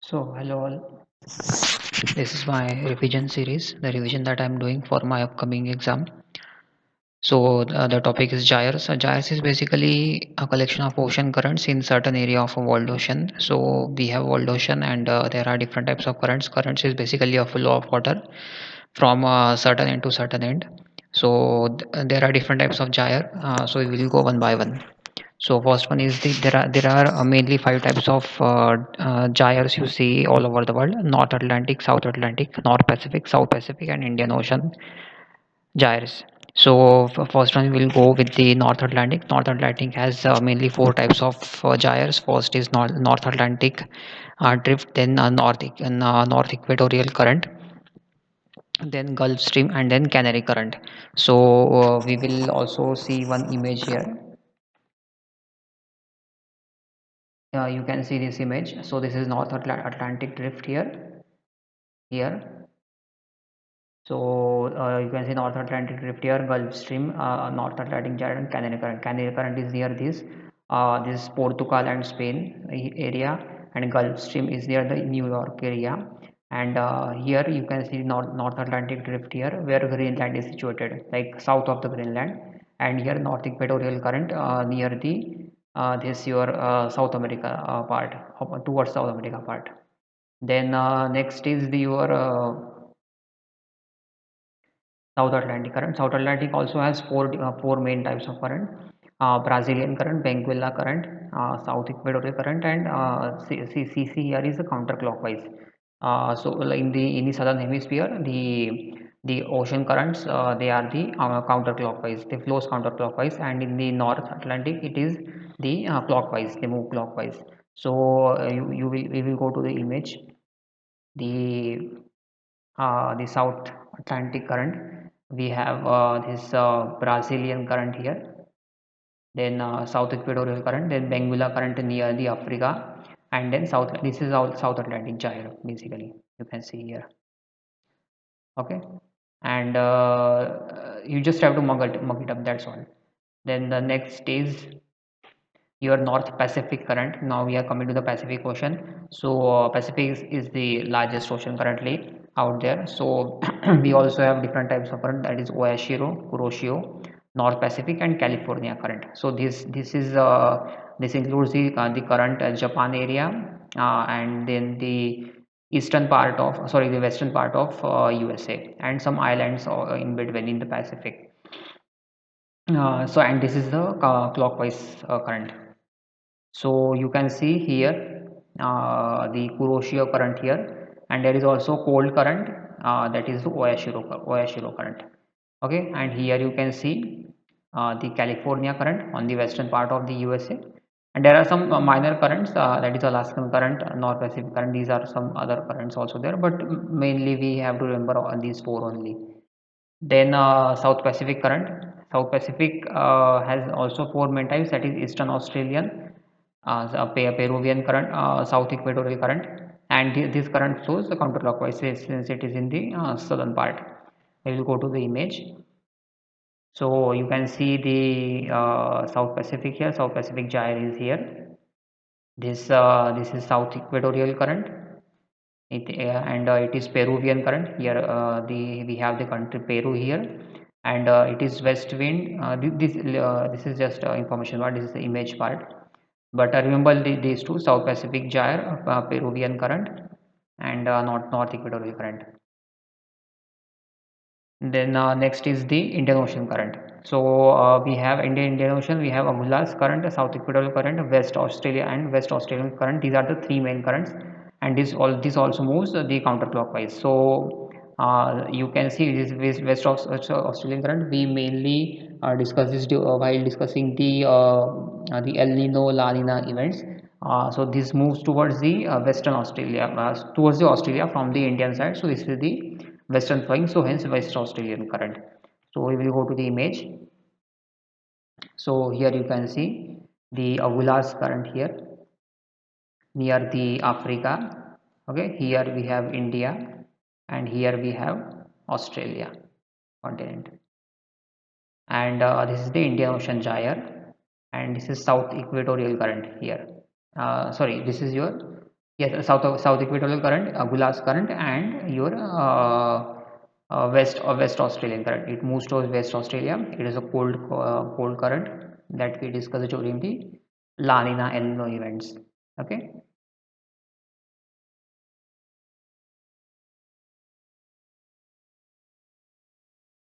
So, hello all. This is my revision series, the revision that I'm doing for my upcoming exam. So, the topic is gyres. Gyres is basically a collection of ocean currents in certain area of a world ocean. So, we have world ocean, and there are different types of currents. Currents is basically a flow of water from a certain end to certain end. So, there are different types of gyre. So, we will go one by one. So first one is there are mainly five types of gyres you see all over the world: North Atlantic, South Atlantic, North Pacific, South Pacific, and Indian Ocean gyres. So first one we'll go with the North Atlantic. North Atlantic has mainly four types of gyres. First is North Atlantic drift, then North Equatorial Current, then Gulf Stream, and then Canary Current. So we will also see one image here. You can see this image. So this is Atlantic drift here. So you can see North Atlantic drift here, Gulf Stream, North Atlantic gyre, and Canary Current. Canary Current is near this Portugal and Spain area, and Gulf Stream is near the New York area. And here you can see North Atlantic drift here, where Greenland is situated, like south of the Greenland, and here North Equatorial Current near the this your South America part, towards South America part. Then next is your South Atlantic current. South Atlantic also has four main types of current: Brazilian current, Benguela current, South Equatorial current, and CC here is a counterclockwise. So like in the southern hemisphere, the ocean currents they are the counterclockwise. They flows counterclockwise, and in the North Atlantic it is the clockwise. They move clockwise. So you will we will go to the image. The South Atlantic current. We have this Brazilian current here, then South Equatorial current, then Benguela current near the Africa, and then South. This is our South Atlantic gyre basically. You can see here. Okay, and you just have to mug it up. That's all. Then the next is your North Pacific current. Now we are coming to the Pacific Ocean. So Pacific is the largest ocean currently out there. So we also have different types of current, that is Oashiro, Kuroshio, North Pacific, and California current. So this includes the current Japan area, and then the the western part of USA, and some islands in between in the Pacific. So and this is the clockwise current. So you can see here the Kuroshio current here, and there is also cold current, that is the Oashiro current. Okay, and here you can see the California current on the western part of the USA, and there are some minor currents, that is Alaskan current, North Pacific current. These are some other currents also there, but mainly we have to remember on these four only. Then South Pacific current. South Pacific has also four main types, that is Eastern Australian, Peruvian current, South Equatorial current, and this current flows counterclockwise since it is in the southern part. I will go to the image. So you can see the South Pacific here. South Pacific gyre is here. This is South Equatorial current. It is Peruvian current here. We have the country Peru here, and it is west wind. This is just information part. This is the image part. But remember these two: South Pacific gyre, Peruvian current, and North Equatorial current. Then next is the Indian Ocean current. So we have Indian Ocean. We have Agulhas current, South Equatorial current, West Australia, and West Australian current. These are the three main currents, and this also moves the counterclockwise. So you can see this West Australian current. We mainly discuss this while discussing the El Nino La Nina events. So this moves towards the Western Australia, towards the Australia from the Indian side. So this is the western flowing, so hence West Australian current. So we will go to the image. So here you can see the Agulhas current here near the Africa. Okay, here we have India, and here we have Australia continent, and this is the Indian Ocean gyre, and this is South Equatorial current here. Sorry, this is your Yes, south equatorial current, Agulhas current, and your West Australian current. It moves towards West Australia. It is a cold current that we discussed during the La Nina El Nino events. Okay.